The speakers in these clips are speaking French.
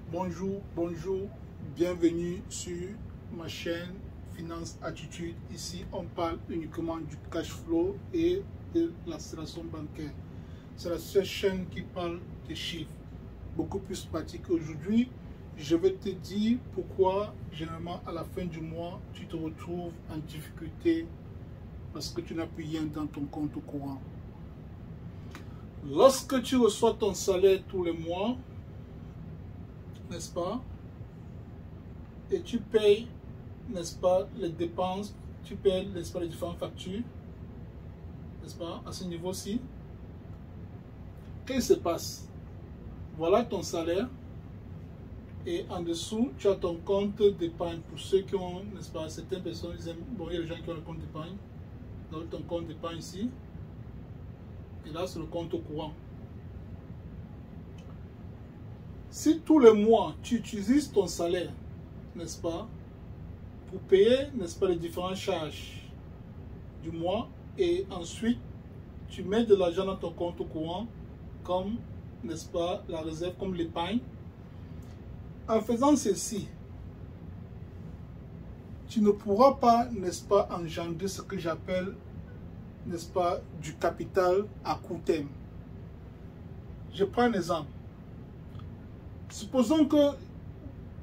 Bonjour, bienvenue sur ma chaîne Finance Attitude. Ici, on parle uniquement du cash flow et de l'accélération bancaire. C'est la seule chaîne qui parle des chiffres, beaucoup plus pratique. Aujourd'hui, je vais te dire pourquoi, généralement, à la fin du mois, tu te retrouves en difficulté parce que tu n'as plus rien dans ton compte courant. Lorsque tu reçois ton salaire tous les mois, n'est-ce pas, et tu payes, n'est-ce pas, les dépenses, tu payes, n'est-ce pas, les différentes factures, n'est-ce pas, à ce niveau-ci, qu'est-ce qui se passe? Voilà ton salaire, et en dessous, tu as ton compte d'épargne. Pour ceux qui ont, n'est-ce pas, certaines personnes, ils aiment, bon, il y a des gens qui ont le compte d'épargne, donc ton compte d'épargne ici, et là, c'est le compte courant. Si tous les mois, tu utilises ton salaire, n'est-ce pas, pour payer, n'est-ce pas, les différentes charges du mois, et ensuite, tu mets de l'argent dans ton compte courant, comme, n'est-ce pas, la réserve, comme l'épargne. En faisant ceci, tu ne pourras pas, n'est-ce pas, engendrer ce que j'appelle, n'est-ce pas, du capital à court terme. Je prends un exemple. Supposons que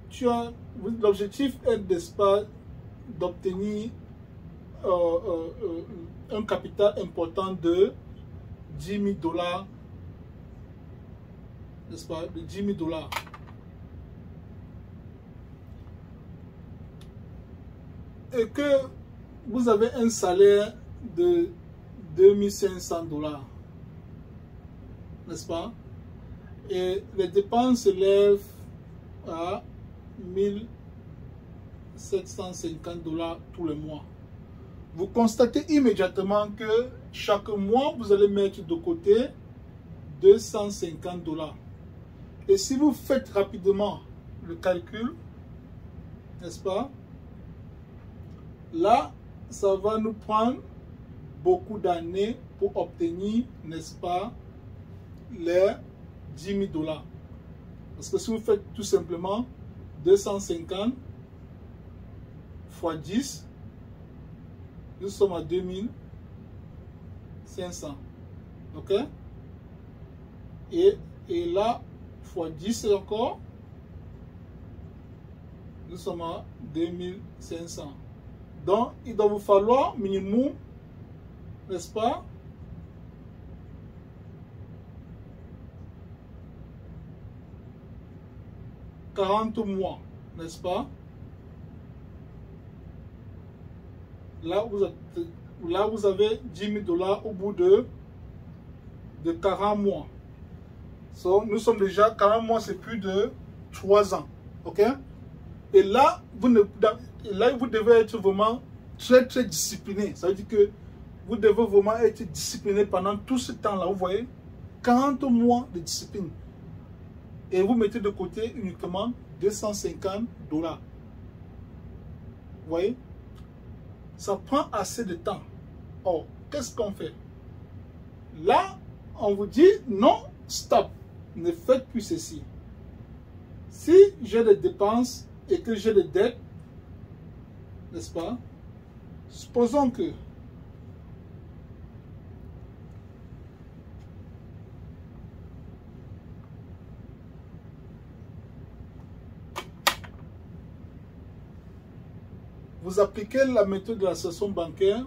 tu as, l'objectif est, n'est-ce pas, d'obtenir un capital important de 10 000 $, n'est-ce pas, de 10 000 $. Et que vous avez un salaire de 2500 $, n'est-ce pas? Et les dépenses s'élèvent à 1750 $ tous les mois. Vous constatez immédiatement que chaque mois, vous allez mettre de côté 250 $. Et si vous faites rapidement le calcul, n'est-ce pas? Là, ça va nous prendre beaucoup d'années pour obtenir, n'est-ce pas, les 10 000 $. Parce que si vous faites tout simplement 250 fois 10, nous sommes à 2500. Ok? Et là, fois 10 encore, nous sommes à 2500. Donc, il doit vous falloir minimum, n'est-ce pas, 40 mois, n'est-ce pas? Là, vous avez 10 000 $ au bout de 40 mois. So, nous sommes déjà, 40 mois, c'est plus de 3 ans. Ok? Et là, vous devez être vraiment très, très discipliné. Ça veut dire que vous devez vraiment être discipliné pendant tout ce temps-là. Vous voyez? 40 mois de discipline. Et vous mettez de côté uniquement 250 $. Vous voyez? Ça prend assez de temps. Or, qu'est-ce qu'on fait? Là, on vous dit non, stop. Ne faites plus ceci. Si j'ai des dépenses et que j'ai des dettes, n'est-ce pas? Supposons que vous appliquez la méthode de l'association bancaire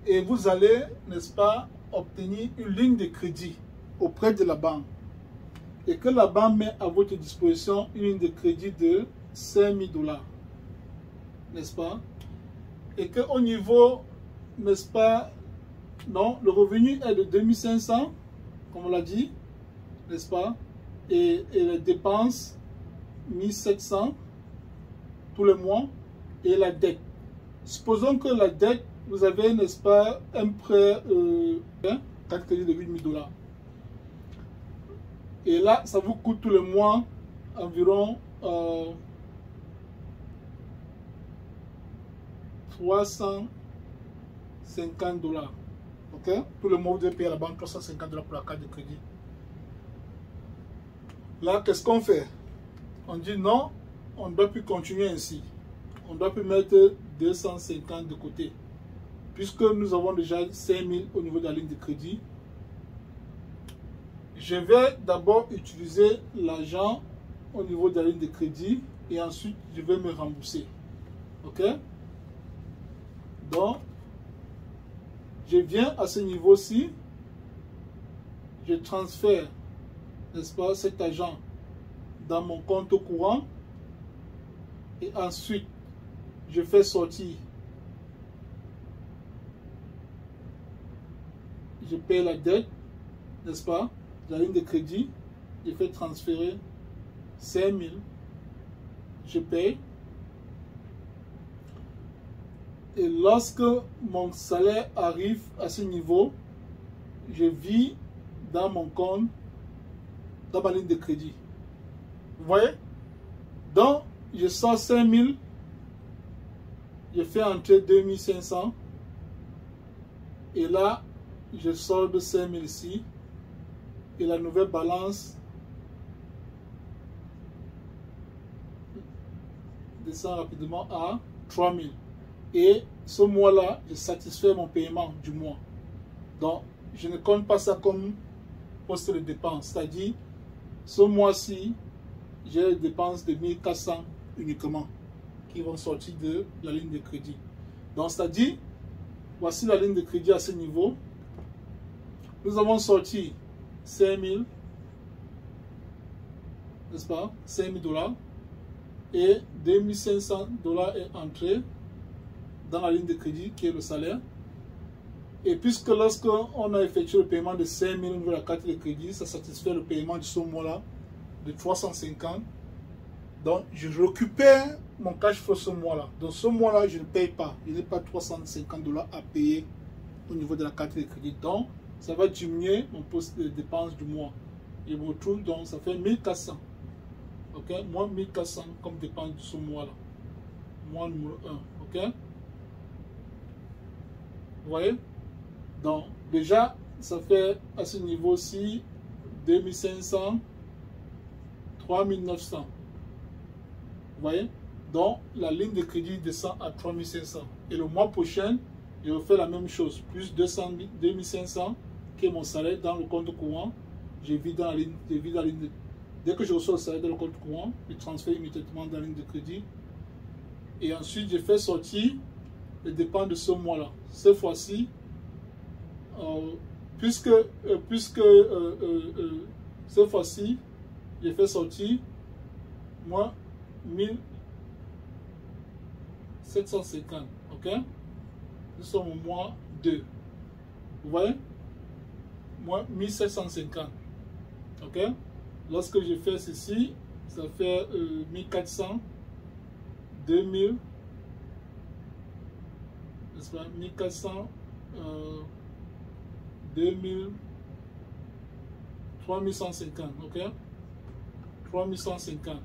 et vous allez, n'est-ce pas, obtenir une ligne de crédit auprès de la banque. Et que la banque met à votre disposition une ligne de crédit de 5 000 $. N'est-ce pas? Et qu'au niveau, n'est-ce pas, non, le revenu est de 2500, comme on l'a dit, n'est-ce pas? Et les dépenses, 1700 tous les mois, et la dette. Supposons que la dette, vous avez, n'est-ce pas, un prêt, carte crédit de 8 000 $. Et là, ça vous coûte tous les mois environ 350 $. Ok? Tout le mois, vous devez payer à la banque 350 $ pour la carte de crédit. Là, qu'est-ce qu'on fait? On dit non, on ne doit plus continuer ainsi. On doit plus mettre 250 de côté. Puisque nous avons déjà 5000 au niveau de la ligne de crédit, je vais d'abord utiliser l'argent au niveau de la ligne de crédit et ensuite je vais me rembourser. Ok? Donc, je viens à ce niveau-ci, je transfère, n'est-ce pas, cet argent dans mon compte courant et ensuite je fais sortir, je paye la dette, n'est-ce pas, la ligne de crédit, je fais transférer 5000, je paye. Et lorsque mon salaire arrive à ce niveau, je vis dans mon compte, dans ma ligne de crédit. Vous voyez? Donc, je sors 5000, je fais entrer 2500, et là, je sors de 5000 ici, et la nouvelle balance descend rapidement à 3000. Et ce mois-là, je satisfais mon paiement du mois. Donc, je ne compte pas ça comme poste de dépense. C'est-à-dire, ce mois-ci, j'ai des dépenses de 1400 uniquement qui vont sortir de la ligne de crédit. Donc, c'est-à-dire, voici la ligne de crédit à ce niveau. Nous avons sorti 5000, n'est-ce pas, 5000 $, et 2500 $ est entré dans la ligne de crédit qui est le salaire. Et puisque lorsqu'on a effectué le paiement de 5000 au niveau de la carte de crédit, ça satisfait le paiement de ce mois-là de 350. Donc je récupère mon cash flow ce mois-là. Donc ce mois-là, je ne paye pas. Je n'ai pas 350 $ à payer au niveau de la carte de crédit. Donc ça va diminuer mon poste de dépenses du mois. Je me retrouve, donc ça fait 1400. Ok, moins 1400 comme dépense de ce mois-là. Mois numéro 1. Ok. Vous voyez? Donc, déjà, ça fait à ce niveau-ci 2500, 3900. Vous voyez? Donc, la ligne de crédit descend à 3500. Et le mois prochain, je refais la même chose. Plus 2500, qui est mon salaire dans le compte courant. Je vis dans la ligne, dès que je reçois le salaire dans le compte courant, je transfère immédiatement dans la ligne de crédit. Et ensuite, je fais sortir les dépenses de ce mois-là. Cette fois-ci, puisque cette fois-ci, j'ai fait sortir moins 1750. Ok? Nous sommes au mois 2. Vous voyez? Moins 1750. Ok? Lorsque je fais ceci, ça fait 1400, 2000. N'est-ce pas, 1400, 2000, 3150, ok? 3150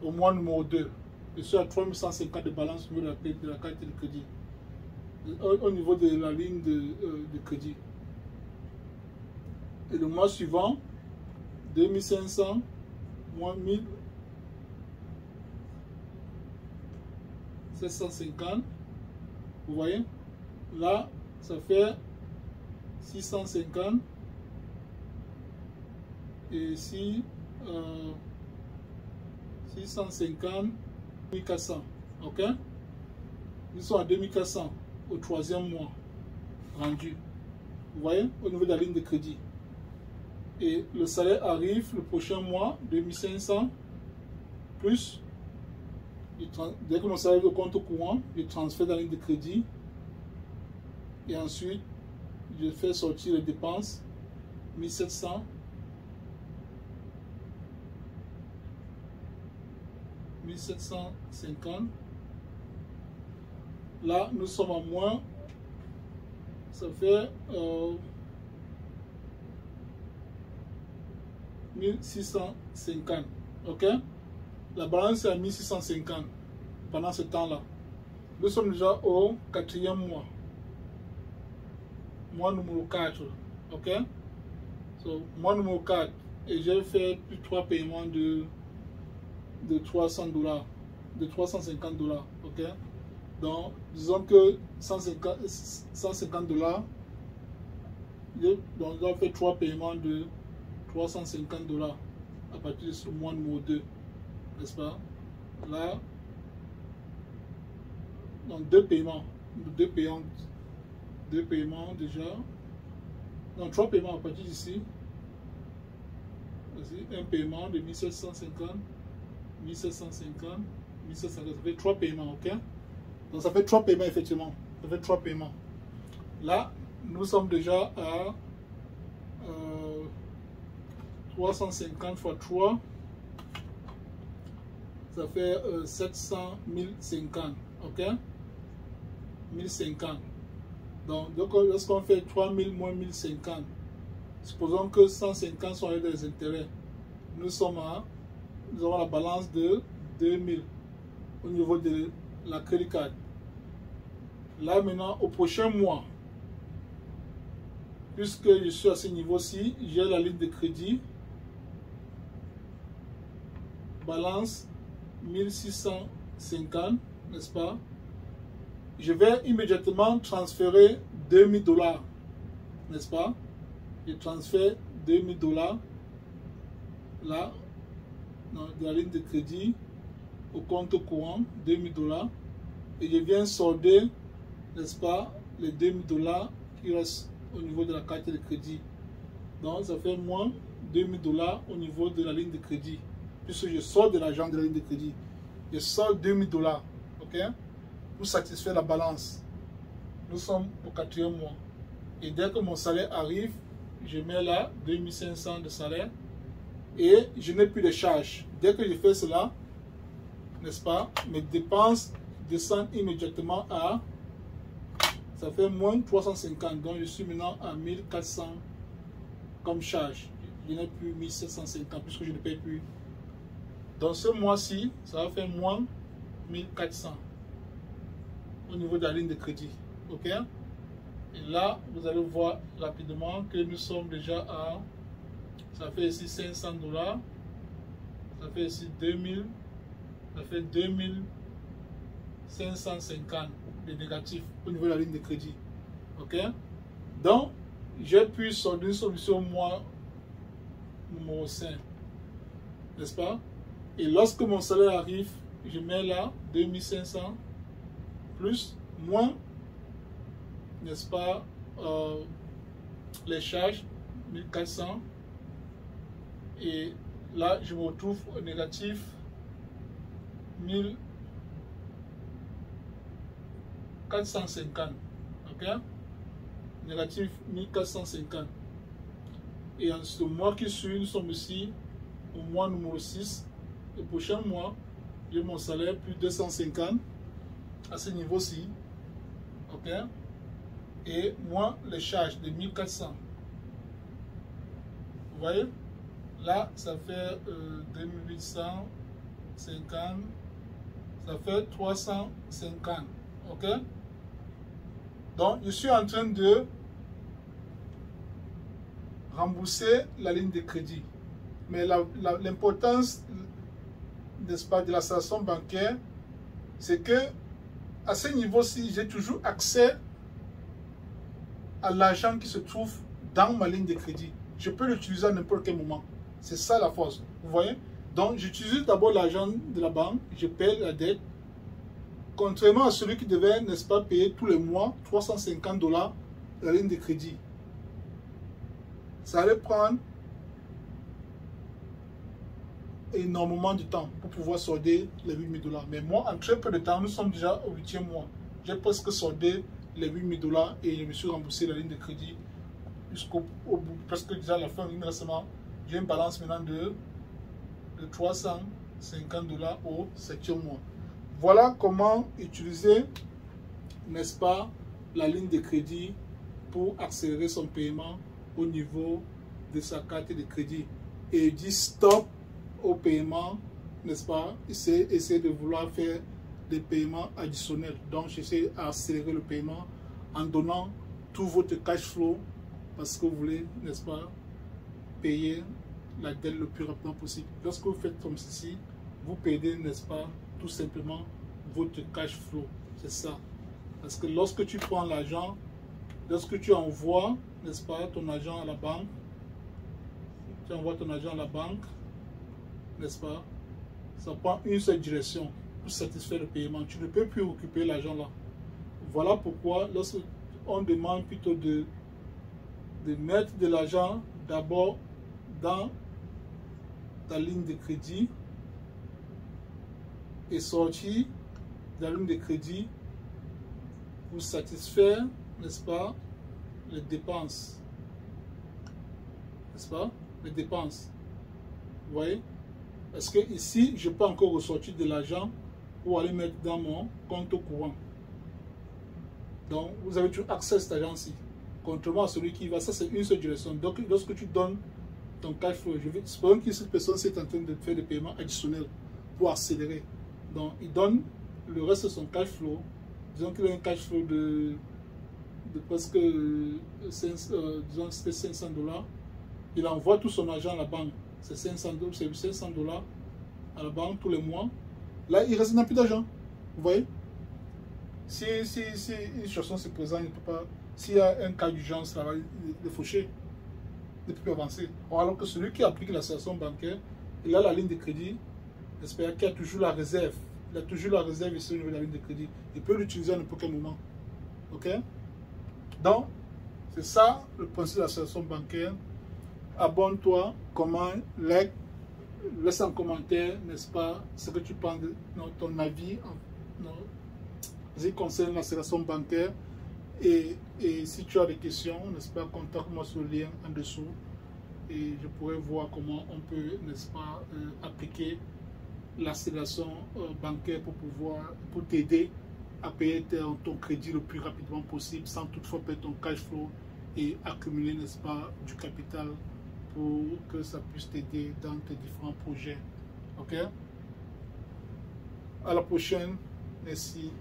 au mois numéro 2. Je suis à 3150 de balance au niveau de la carte de crédit. Au niveau de la ligne de crédit. Et le mois suivant, 2500 moins 1750. Vous voyez? Là, ça fait 650. Et ici, 650, 2400. Ok? Nous sommes à 2400 au troisième mois rendu. Vous voyez? Au niveau de la ligne de crédit. Et le salaire arrive le prochain mois, 2500, plus, dès que mon salaire est au compte courant, je transfère dans la ligne de crédit. Et ensuite, je fais sortir les dépenses, 1700, 1750. Là, nous sommes à moins, ça fait 1650. Ok? La balance est à 1650 pendant ce temps-là. Nous sommes déjà au 4e mois. Mois numéro 4. Ok? So, mois numéro 4. Et j'ai fait plus 3 paiements de de 300 $, de 350 $, ok? Donc, disons que 150 $, donc on fait 3 paiements de 350 $ à partir de ce mois numéro 2, n'est-ce pas? Là, donc 2 paiements déjà, donc 3 paiements à partir d'ici. Un paiement de 1750, 1750, 1750, ça fait 3 paiements, ok? Donc ça fait 3 paiements effectivement, ça fait 3 paiements. Là, nous sommes déjà à 350 fois 3, ça fait 700, 1050, ok? 1050. Donc lorsqu'on fait 3000 moins 1050, supposons que 150 sont des intérêts. Nous avons la balance de 2000 au niveau de la crédit card. Là maintenant, au prochain mois, puisque je suis à ce niveau-ci, j'ai la ligne de crédit. Balance 1650, n'est-ce pas? Je vais immédiatement transférer 2000 $, n'est-ce pas? Je transfère 2000 $ là, dans la ligne de crédit au compte courant, 2000 $, et je viens solder, n'est-ce pas, les 2000 $ qui restent au niveau de la carte de crédit. Donc ça fait moins 2000 $ au niveau de la ligne de crédit, puisque je sors de l'argent de la ligne de crédit. Je sors 2000 $, ok, pour satisfaire la balance. Nous sommes au 4e mois, et dès que mon salaire arrive, je mets là 2500 de salaire et je n'ai plus de charges. Dès que je fais cela, n'est-ce pas, mes dépenses descendent immédiatement à, ça fait moins 350, donc je suis maintenant à 1400 comme charge. Je n'ai plus 1750 puisque je ne paye plus. Dans ce mois-ci, ça va faire moins 1400 au niveau de la ligne de crédit, ok? Et là, vous allez voir rapidement que nous sommes déjà à, ça fait ici 500 $, ça fait ici 2000, ça fait 2550 de négatif au niveau de la ligne de crédit. Ok? Donc, j'ai pu solder une solution mois numéro 5, n'est-ce pas? Et lorsque mon salaire arrive, je mets là 2500 plus, moins, n'est-ce pas, les charges 1400, et là je me retrouve au négatif 1450, ok, négatif 1450. Et en ce mois qui suit, nous sommes ici au mois numéro 6. Le prochain mois, j'ai mon salaire plus 250 à ce niveau-ci, ok, et moins les charges de 1400. Vous voyez, là ça fait 2850, ça fait 350, ok. Donc je suis en train de rembourser la ligne de crédit, mais l'importance, n'est-ce pas, de la station bancaire, c'est que à ce niveau-ci, j'ai toujours accès à l'argent qui se trouve dans ma ligne de crédit. Je peux l'utiliser à n'importe quel moment. C'est ça la force. Vous voyez? Donc, j'utilise d'abord l'argent de la banque, je paye la dette. Contrairement à celui qui devait, n'est-ce pas, payer tous les mois 350 $ la ligne de crédit. Ça allait prendre énormément de temps pour pouvoir solder les 8000 $. Mais moi, en très peu de temps, nous sommes déjà au 8e mois. J'ai presque soldé les 8000 $ et je me suis remboursé la ligne de crédit jusqu'au bout. Presque déjà à la fin, j'ai une balance maintenant de 350 $ au 7e mois. Voilà comment utiliser, n'est-ce pas, la ligne de crédit pour accélérer son paiement au niveau de sa carte de crédit. Et dit stop au paiement, n'est-ce pas? Essayer de vouloir faire des paiements additionnels. Donc, j'essaie d'accélérer le paiement en donnant tout votre cash flow parce que vous voulez, n'est-ce pas, payer la dette le plus rapidement possible. Lorsque vous faites comme ceci, vous perdez, n'est-ce pas, tout simplement votre cash flow. C'est ça. Parce que lorsque tu prends l'argent, lorsque tu envoies, n'est-ce pas, ton argent à la banque, tu envoies ton argent à la banque, n'est-ce pas, ça prend une seule direction pour satisfaire le paiement. Tu ne peux plus occuper l'argent là. Voilà pourquoi lorsqu'on demande plutôt de mettre de l'argent d'abord dans ta ligne de crédit et sortir de la ligne de crédit pour satisfaire, n'est-ce pas, les dépenses. N'est-ce pas? Les dépenses. Vous voyez? Parce que ici, je peux encore ressortir de l'argent pour aller mettre dans mon compte courant. Donc, vous avez toujours accès à cet argent-ci. Contrairement à celui qui va, ça c'est une seule direction. Donc, lorsque tu donnes ton cash flow, supposons que cette personne est en train de faire des paiements additionnels pour accélérer. Donc, il donne le reste de son cash flow. Disons qu'il a un cash flow de presque disons c'était $500. Il envoie tout son argent à la banque. C'est $500 à la banque tous les mois. Là, il reste plus d'argent. Vous voyez? Si une situation se présente, il ne peut pas. S'il y a un cas d'urgence, ça va le faucher. Il ne peut plus avancer. Alors que celui qui applique la situation bancaire, il a la ligne de crédit, j'espère qu'il a toujours la réserve. Il a toujours la réserve ici au niveau de la ligne de crédit. Il peut l'utiliser à n'importe quel moment. Ok? Donc, c'est ça le principe de la situation bancaire. Abonne-toi, commente, like, laisse en commentaire, n'est-ce pas, ce que tu penses de ton avis en ce qui concerne la situation bancaire. Et si tu as des questions, n'est-ce pas, contacte-moi sur le lien en dessous et je pourrai voir comment on peut, n'est-ce pas, appliquer la situation bancaire pour t'aider à payer ton crédit le plus rapidement possible sans toutefois perdre ton cash flow et accumuler, n'est-ce pas, du capital pour que ça puisse t'aider dans tes différents projets. Ok? À la prochaine. Merci.